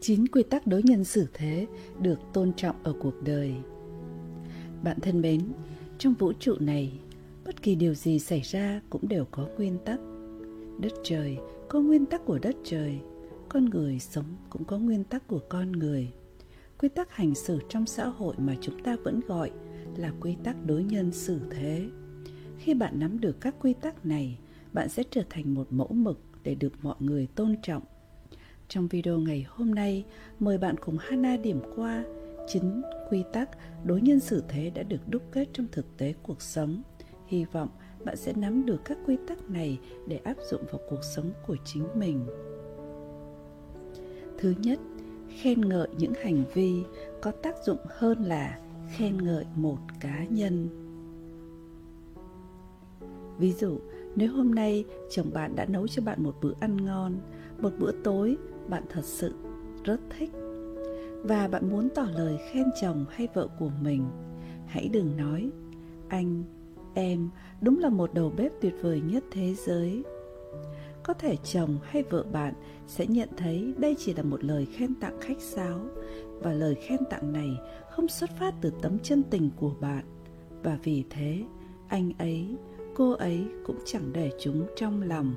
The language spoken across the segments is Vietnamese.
9 quy tắc đối nhân xử thế được tôn trọng ở cuộc đời. Bạn thân mến, trong vũ trụ này, bất kỳ điều gì xảy ra cũng đều có nguyên tắc. Đất trời có nguyên tắc của đất trời, con người sống cũng có nguyên tắc của con người. Quy tắc hành xử trong xã hội mà chúng ta vẫn gọi là quy tắc đối nhân xử thế. Khi bạn nắm được các quy tắc này, bạn sẽ trở thành một mẫu mực để được mọi người tôn trọng. Trong video ngày hôm nay, mời bạn cùng Hana điểm qua 9 quy tắc đối nhân xử thế đã được đúc kết trong thực tế cuộc sống. Hy vọng bạn sẽ nắm được các quy tắc này để áp dụng vào cuộc sống của chính mình. Thứ nhất, khen ngợi những hành vi có tác dụng hơn là khen ngợi một cá nhân. Ví dụ, nếu hôm nay chồng bạn đã nấu cho bạn một bữa ăn ngon, một bữa tối bạn thật sự rất thích, và bạn muốn tỏ lời khen chồng hay vợ của mình, hãy đừng nói: anh, em đúng là một đầu bếp tuyệt vời nhất thế giới. Có thể chồng hay vợ bạn sẽ nhận thấy đây chỉ là một lời khen tặng khách sáo, và lời khen tặng này không xuất phát từ tấm chân tình của bạn, và vì thế anh ấy, cô ấy cũng chẳng để chúng trong lòng.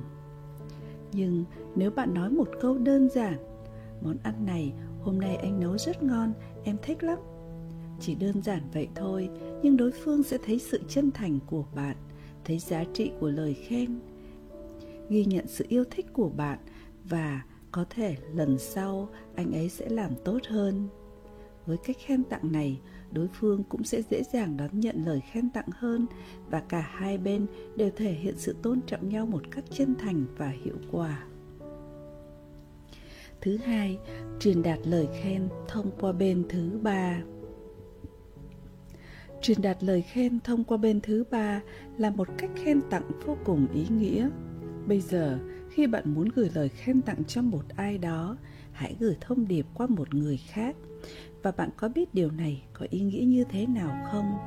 Nhưng nếu bạn nói một câu đơn giản: món ăn này hôm nay anh nấu rất ngon, em thích lắm. Chỉ đơn giản vậy thôi, nhưng đối phương sẽ thấy sự chân thành của bạn, thấy giá trị của lời khen, ghi nhận sự yêu thích của bạn, và có thể lần sau anh ấy sẽ làm tốt hơn. Với cách khen tặng này, đối phương cũng sẽ dễ dàng đón nhận lời khen tặng hơn, và cả hai bên đều thể hiện sự tôn trọng nhau một cách chân thành và hiệu quả. Thứ hai, truyền đạt lời khen thông qua bên thứ ba. Truyền đạt lời khen thông qua bên thứ ba là một cách khen tặng vô cùng ý nghĩa. Bây giờ, khi bạn muốn gửi lời khen tặng cho một ai đó, hãy gửi thông điệp qua một người khác. Và bạn có biết điều này có ý nghĩa như thế nào không?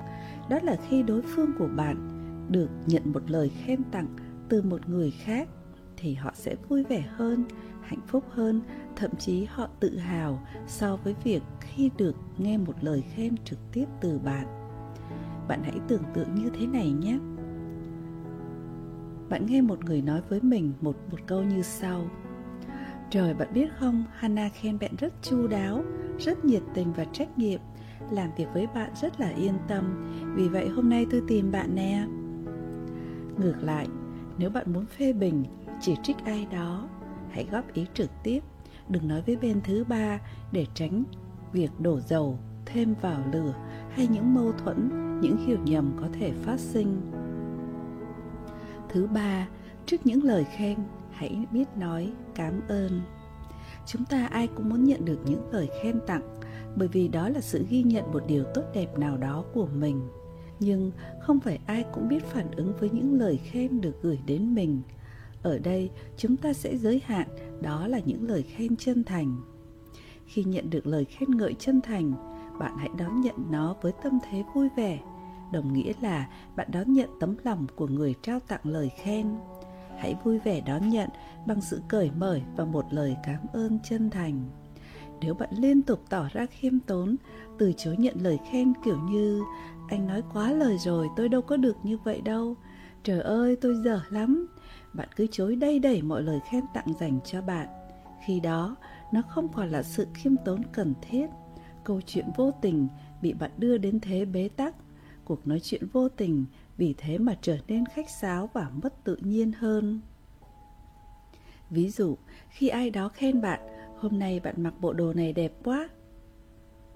Đó là khi đối phương của bạn được nhận một lời khen tặng từ một người khác, thì họ sẽ vui vẻ hơn, hạnh phúc hơn, thậm chí họ tự hào so với việc khi được nghe một lời khen trực tiếp từ bạn. Bạn hãy tưởng tượng như thế này nhé. Bạn nghe một người nói với mình một câu như sau: trời, bạn biết không, Hana khen bạn rất chu đáo, rất nhiệt tình và trách nhiệm, làm việc với bạn rất là yên tâm, vì vậy hôm nay tôi tìm bạn nè. Ngược lại, nếu bạn muốn phê bình, chỉ trích ai đó, hãy góp ý trực tiếp, đừng nói với bên thứ ba để tránh việc đổ dầu thêm vào lửa hay những mâu thuẫn, những hiểu nhầm có thể phát sinh. Thứ ba, trước những lời khen, hãy biết nói cảm ơn. Chúng ta ai cũng muốn nhận được những lời khen tặng, bởi vì đó là sự ghi nhận một điều tốt đẹp nào đó của mình. Nhưng không phải ai cũng biết phản ứng với những lời khen được gửi đến mình. Ở đây chúng ta sẽ giới hạn, đó là những lời khen chân thành. Khi nhận được lời khen ngợi chân thành, bạn hãy đón nhận nó với tâm thế vui vẻ, đồng nghĩa là bạn đón nhận tấm lòng của người trao tặng lời khen. Hãy vui vẻ đón nhận bằng sự cởi mở và một lời cảm ơn chân thành. Nếu bạn liên tục tỏ ra khiêm tốn, từ chối nhận lời khen kiểu như: anh nói quá lời rồi, tôi đâu có được như vậy đâu, trời ơi tôi dở lắm, bạn cứ chối đầy đẩy mọi lời khen tặng dành cho bạn, khi đó nó không còn là sự khiêm tốn cần thiết. Câu chuyện vô tình bị bạn đưa đến thế bế tắc. Cuộc nói chuyện vô tình vì thế mà trở nên khách sáo và mất tự nhiên hơn. Ví dụ, khi ai đó khen bạn: hôm nay bạn mặc bộ đồ này đẹp quá,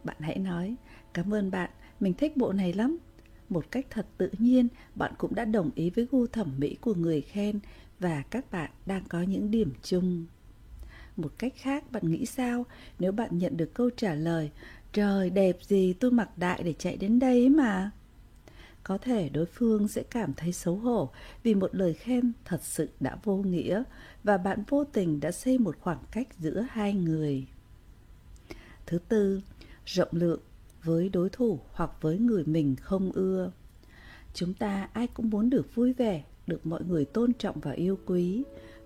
bạn hãy nói: cảm ơn bạn, mình thích bộ này lắm. Một cách thật tự nhiên, bạn cũng đã đồng ý với gu thẩm mỹ của người khen, và các bạn đang có những điểm chung. Một cách khác, bạn nghĩ sao nếu bạn nhận được câu trả lời: trời, đẹp gì, tôi mặc đại để chạy đến đây ấy mà. Có thể đối phương sẽ cảm thấy xấu hổ vì một lời khen thật sự đã vô nghĩa, và bạn vô tình đã xây một khoảng cách giữa hai người. Thứ tư, rộng lượng với đối thủ hoặc với người mình không ưa. Chúng ta ai cũng muốn được vui vẻ, được mọi người tôn trọng và yêu quý.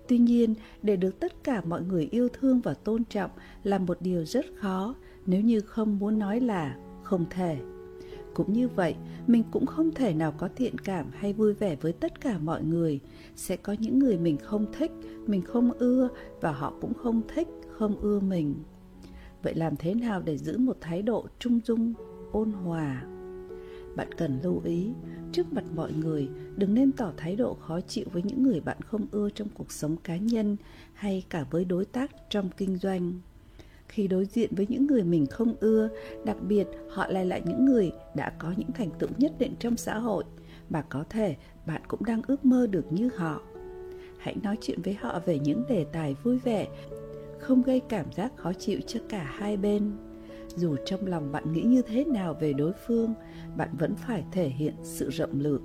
Tuy nhiên, để được tất cả mọi người yêu thương và tôn trọng là một điều rất khó, nếu như không muốn nói là không thể. Cũng như vậy, mình cũng không thể nào có thiện cảm hay vui vẻ với tất cả mọi người. Sẽ có những người mình không thích, mình không ưa, và họ cũng không thích, không ưa mình. Vậy làm thế nào để giữ một thái độ trung dung, ôn hòa? Bạn cần lưu ý, trước mặt mọi người, đừng nên tỏ thái độ khó chịu với những người bạn không ưa trong cuộc sống cá nhân hay cả với đối tác trong kinh doanh. Khi đối diện với những người mình không ưa, đặc biệt họ lại là những người đã có những thành tựu nhất định trong xã hội, mà có thể bạn cũng đang ước mơ được như họ. Hãy nói chuyện với họ về những đề tài vui vẻ, không gây cảm giác khó chịu cho cả hai bên. Dù trong lòng bạn nghĩ như thế nào về đối phương, bạn vẫn phải thể hiện sự rộng lượng,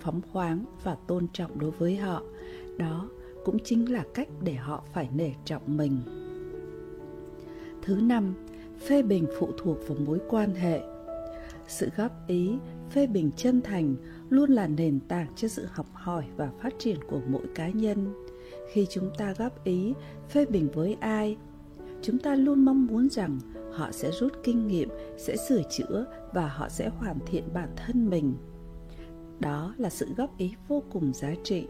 phóng khoáng và tôn trọng đối với họ. Đó cũng chính là cách để họ phải nể trọng mình. Thứ 5, phê bình phụ thuộc vào mối quan hệ. Sự góp ý, phê bình chân thành luôn là nền tảng cho sự học hỏi và phát triển của mỗi cá nhân. Khi chúng ta góp ý, phê bình với ai, chúng ta luôn mong muốn rằng họ sẽ rút kinh nghiệm, sẽ sửa chữa và họ sẽ hoàn thiện bản thân mình. Đó là sự góp ý vô cùng giá trị.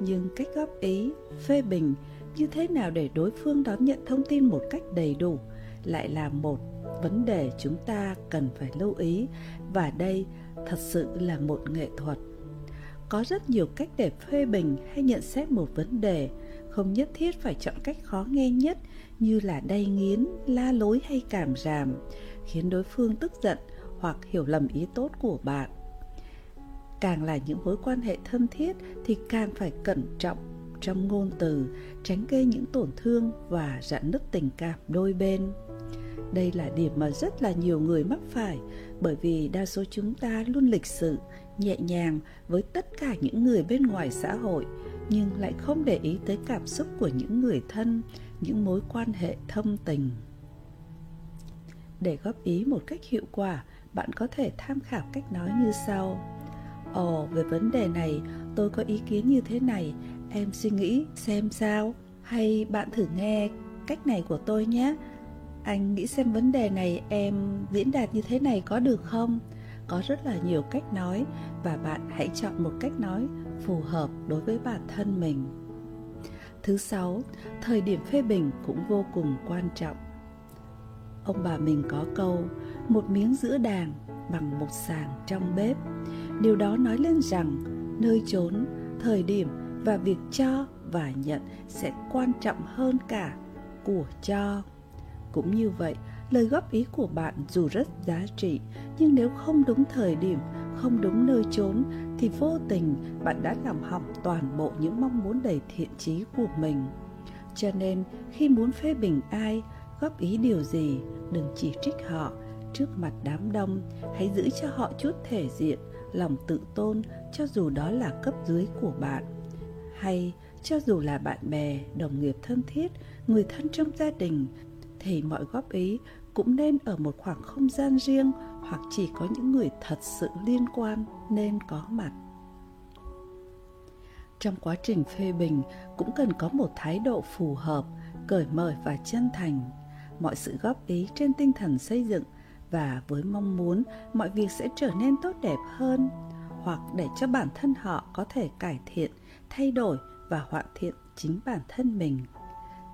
Nhưng cách góp ý, phê bình như thế nào để đối phương đón nhận thông tin một cách đầy đủ lại là một vấn đề chúng ta cần phải lưu ý, và đây thật sự là một nghệ thuật. Có rất nhiều cách để phê bình hay nhận xét một vấn đề, không nhất thiết phải chọn cách khó nghe nhất như là đay nghiến, la lối hay càm ràm, khiến đối phương tức giận hoặc hiểu lầm ý tốt của bạn. Càng là những mối quan hệ thân thiết thì càng phải cẩn trọng trong ngôn từ, tránh gây những tổn thương và rạn nứt tình cảm đôi bên. Đây là điểm mà rất là nhiều người mắc phải, bởi vì đa số chúng ta luôn lịch sự, nhẹ nhàng với tất cả những người bên ngoài xã hội, nhưng lại không để ý tới cảm xúc của những người thân, những mối quan hệ thâm tình. Để góp ý một cách hiệu quả, bạn có thể tham khảo cách nói như sau. Về vấn đề này, tôi có ý kiến như thế này, em suy nghĩ xem sao? Hay bạn thử nghe cách này của tôi nhé. Anh nghĩ xem vấn đề này em diễn đạt như thế này có được không? Có rất là nhiều cách nói, và bạn hãy chọn một cách nói phù hợp đối với bản thân mình. Thứ 6, thời điểm phê bình cũng vô cùng quan trọng. Ông bà mình có câu, một miếng giữa đàn bằng một sàng trong bếp. Điều đó nói lên rằng nơi chốn, thời điểm và việc cho và nhận sẽ quan trọng hơn cả của cho. Cũng như vậy, lời góp ý của bạn dù rất giá trị, nhưng nếu không đúng thời điểm, không đúng nơi chốn, thì vô tình bạn đã làm hỏng toàn bộ những mong muốn đầy thiện chí của mình. Cho nên, khi muốn phê bình ai, góp ý điều gì, đừng chỉ trích họ trước mặt đám đông, hãy giữ cho họ chút thể diện, lòng tự tôn, cho dù đó là cấp dưới của bạn, hay cho dù là bạn bè, đồng nghiệp thân thiết, người thân trong gia đình, thì mọi góp ý cũng nên ở một khoảng không gian riêng, hoặc chỉ có những người thật sự liên quan nên có mặt. Trong quá trình phê bình cũng cần có một thái độ phù hợp, cởi mở và chân thành. Mọi sự góp ý trên tinh thần xây dựng và với mong muốn mọi việc sẽ trở nên tốt đẹp hơn, hoặc để cho bản thân họ có thể cải thiện, thay đổi và hoàn thiện chính bản thân mình.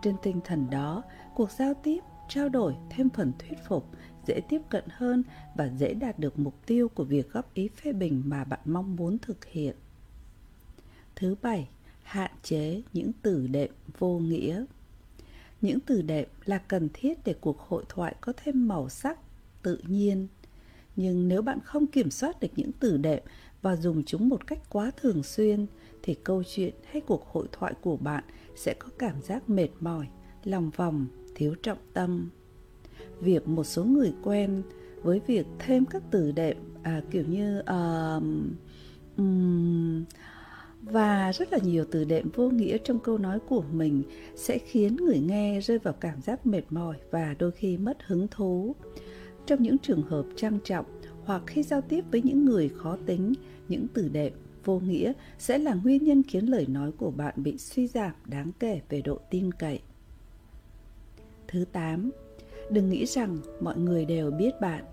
Trên tinh thần đó, cuộc giao tiếp, trao đổi thêm phần thuyết phục, dễ tiếp cận hơn và dễ đạt được mục tiêu của việc góp ý phê bình mà bạn mong muốn thực hiện. Thứ 7, hạn chế những từ đệm vô nghĩa. Những từ đệm là cần thiết để cuộc hội thoại có thêm màu sắc, tự nhiên. Nhưng nếu bạn không kiểm soát được những từ đệm và dùng chúng một cách quá thường xuyên, thì câu chuyện hay cuộc hội thoại của bạn sẽ có cảm giác mệt mỏi, lòng vòng, thiếu trọng tâm. Việc một số người quen với việc thêm các từ đệm kiểu như và rất là nhiều từ đệm vô nghĩa trong câu nói của mình sẽ khiến người nghe rơi vào cảm giác mệt mỏi và đôi khi mất hứng thú. Trong những trường hợp trang trọng hoặc khi giao tiếp với những người khó tính, những từ đệm vô nghĩa sẽ là nguyên nhân khiến lời nói của bạn bị suy giảm đáng kể về độ tin cậy. Thứ 8, đừng nghĩ rằng mọi người đều biết bạn.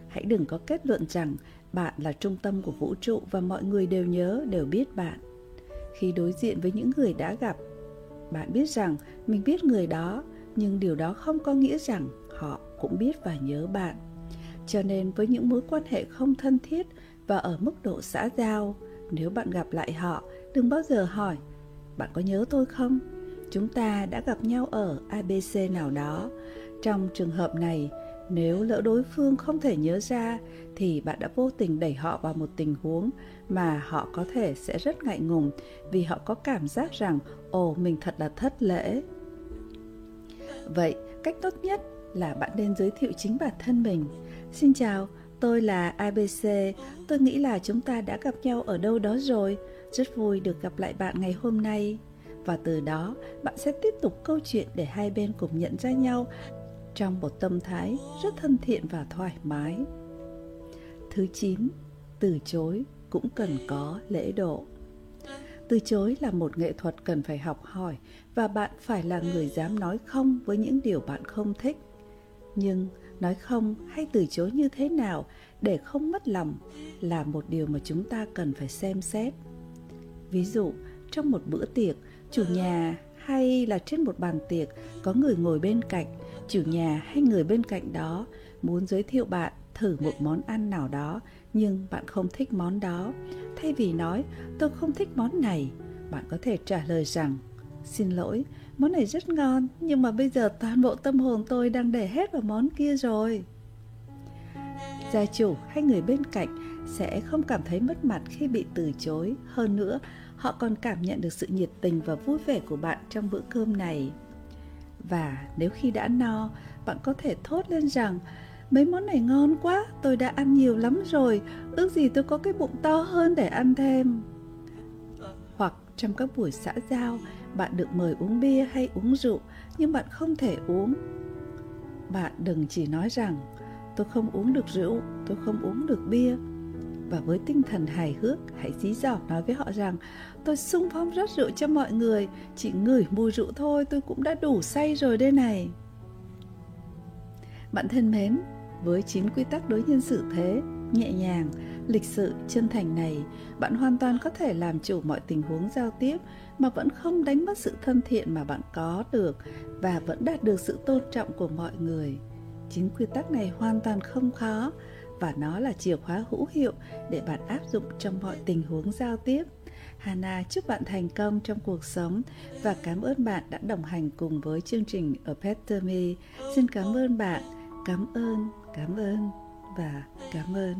Hãy đừng có kết luận rằng bạn là trung tâm của vũ trụ và mọi người đều nhớ, đều biết bạn. Khi đối diện với những người đã gặp, bạn biết rằng mình biết người đó, nhưng điều đó không có nghĩa rằng họ cũng biết và nhớ bạn. Cho nên với những mối quan hệ không thân thiết và ở mức độ xã giao, nếu bạn gặp lại họ, đừng bao giờ hỏi, bạn có nhớ tôi không? Chúng ta đã gặp nhau ở ABC nào đó. Trong trường hợp này, nếu lỡ đối phương không thể nhớ ra, thì bạn đã vô tình đẩy họ vào một tình huống mà họ có thể sẽ rất ngại ngùng, vì họ có cảm giác rằng, ồ, mình thật là thất lễ. Vậy, cách tốt nhất là bạn nên giới thiệu chính bản thân mình. Xin chào, tôi là ABC, tôi nghĩ là chúng ta đã gặp nhau ở đâu đó rồi, rất vui được gặp lại bạn ngày hôm nay. Và từ đó, bạn sẽ tiếp tục câu chuyện để hai bên cùng nhận ra nhau trong một tâm thái rất thân thiện và thoải mái. Thứ 9, từ chối cũng cần có lễ độ. Từ chối là một nghệ thuật cần phải học hỏi và bạn phải là người dám nói không với những điều bạn không thích. Nhưng nói không hay từ chối như thế nào để không mất lòng là một điều mà chúng ta cần phải xem xét. Ví dụ, trong một bữa tiệc, chủ nhà hay là trên một bàn tiệc có người ngồi bên cạnh, chủ nhà hay người bên cạnh đó muốn giới thiệu bạn thử một món ăn nào đó, nhưng bạn không thích món đó. Thay vì nói, tôi không thích món này, bạn có thể trả lời rằng, xin lỗi, món này rất ngon, nhưng mà bây giờ toàn bộ tâm hồn tôi đang để hết vào món kia rồi. Gia chủ hay người bên cạnh sẽ không cảm thấy mất mặt khi bị từ chối. Hơn nữa, họ còn cảm nhận được sự nhiệt tình và vui vẻ của bạn trong bữa cơm này. Và nếu khi đã no, bạn có thể thốt lên rằng, mấy món này ngon quá, tôi đã ăn nhiều lắm rồi, ước gì tôi có cái bụng to hơn để ăn thêm. Hoặc trong các buổi xã giao, bạn được mời uống bia hay uống rượu, nhưng bạn không thể uống. Bạn đừng chỉ nói rằng, tôi không uống được rượu, tôi không uống được bia. Và với tinh thần hài hước, hãy dí dỏm nói với họ rằng, tôi xung phong rót rượu cho mọi người, chỉ ngửi mùi rượu thôi tôi cũng đã đủ say rồi đây này. Bạn thân mến, với 9 quy tắc đối nhân xử thế, nhẹ nhàng, lịch sự, chân thành này, bạn hoàn toàn có thể làm chủ mọi tình huống giao tiếp mà vẫn không đánh mất sự thân thiện mà bạn có được và vẫn đạt được sự tôn trọng của mọi người. 9 quy tắc này hoàn toàn không khó và nó là chìa khóa hữu hiệu để bạn áp dụng trong mọi tình huống giao tiếp. Hana chúc bạn thành công trong cuộc sống và cảm ơn bạn đã đồng hành cùng với chương trình Epitome. Xin cảm ơn bạn, cảm ơn và cảm ơn.